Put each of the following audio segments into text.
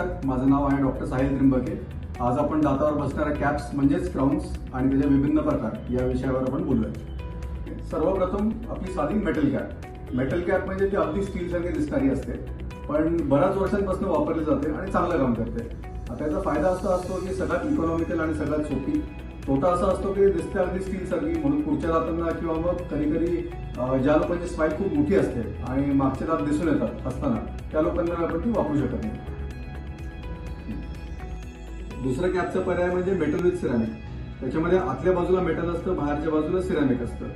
नमस्कार, माझं नाव आहे डॉक्टर साहिल त्रिंबके। आज आपण दातावर बसणाऱ्या कॅप्स म्हणजेच क्राउन्स आणि त्याचे विभिन्न प्रकार या विषयावर आपण बोलूया। सर्वप्रथम आपली साधी मेटल कॅप। मेटल कॅप म्हणजे ती अगदी स्टील सारखी दिसणारी असते, पण बऱ्याच वर्षांपासून वापरली जाते आणि चांगलं काम करते। आता याचा फायदा असा असतो की सगळ्यात इकॉनॉमिकल आणि सगळ्यात सोपी। तोटा असा असतो की दिसते अगदी स्टील सारखी, म्हणून पुढच्या दातांना किंवा मग कधी कधी ज्या लोकांची स्माईल खूप मोठी असते आणि मागचे दात दिसून येतात असताना त्या लोकांना आपण ती वापरू शकत नाही। दुसरा कॅपचा पर्याय म्हणजे मेटल विथ सिरॅमिक। त्याच्यामध्ये आतल्या बाजूला मेटल असतं, बाहेरच्या बाजूला सिरॅमिक असतं।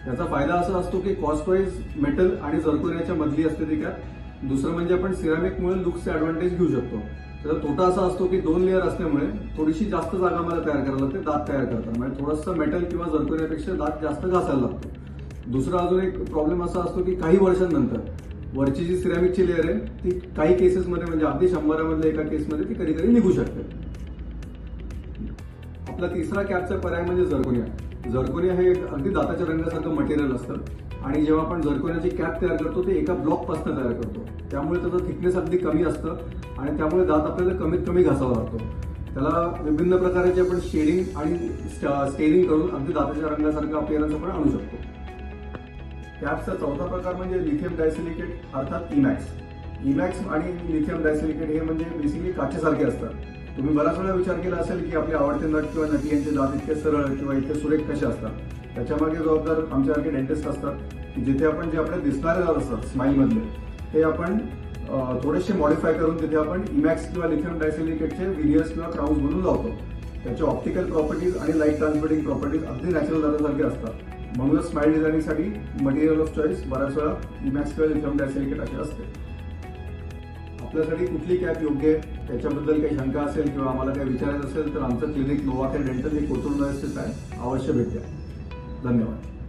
त्याचा फायदा असा असतो की कॉस्ट वाईज मेटल आणि झर्कोनियाच्या मधली असते ती कॅप। दुसरं म्हणजे आपण सिरॅमिकमुळे लुक्सचे ऍडव्हान्टेज घेऊ शकतो। त्याचा तोटा असा असतो की 2 लेअर असल्यामुळे थोडीशी जास्त जागा मला तयार करायला लागते दात तयार करताना, म्हणजे थोडंसं मेटल किंवा झर्कोनियापेक्षा दात जास्त घासायला लागतो। दुसरा अजून एक प्रॉब्लेम असा असतो की काही वर्षांनंतर वरची जी सिरॅमिकची लेअर आहे ती काही केसेसमध्ये म्हणजे अगदी 100 मधल्या एका केसमध्ये ती कधी कधी निघू शकते। आपला तिसरा कॅपचा पर्याय म्हणजे झर्कोनिया। झर्कोनिया हे अगदी दाताच्या रंगासारखं मटेरियल असतं आणि जेव्हा आपण झर्कोनियाची कॅप तयार करतो ते एका ब्लॉकपासून तयार करतो, त्यामुळे त्याचं थिकनेस अगदी कमी असतं आणि त्यामुळे दात आपल्याला कमीत कमी घासावा लागतो। त्याला विभिन्न प्रकारचे आपण शेडिंग आणि स्टेरिंग करून अगदी दाताच्या रंगासारखं अपीअरन्स आपण आणू शकतो। कॅपचा चौथा प्रकार म्हणजे लिथियम डायसिलिकेट अर्थात इमॅक्स। इमॅक्स आणि लिथियम डायसिलिकेट हे म्हणजे बेसिकली काचेसारखे असतात। तुम्ही बराच वेळा विचार केला असेल की आपले आवडते नट किंवा नटी यांचे दात इतके सरळ किंवा इतके सुरेख कसे असतात। त्याच्यामागे जबाबदार आमच्यासारखे डेंटिस्ट असतात की जिथे आपण जे आपले दिसणारे दात असतात स्माईल मधले ते आपण थोडेसे मॉडिफाय करून तिथे आपण इमॅक्स किंवा लिथियम डायसिलिकेटचे व्हिनियर्स किंवा क्राउन्स बनवून लावतो। त्याचे ऑप्टिकल प्रॉपर्टीज आणि लाईट ट्रान्समिटिंग प्रॉपर्टीज अगदी नॅचरल दातासारखे असतात, म्हणूनच स्माईल डिझायनिंगसाठी मटेरियल ऑफ चॉईस बऱ्याच वेळा इमॅक्स किंवा लिथियम डायसिलिकेट असे असते। आपल्यासाठी कुठली कॅप योग्य आहे त्याच्याबद्दल काही शंका असेल किंवा आम्हाला काही विचारायचं असेल तर आमचं क्लिनिक नोवाकेअर डेंटल हे कोथरूड स्थित आहे, अवश्य भेट द्या। धन्यवाद।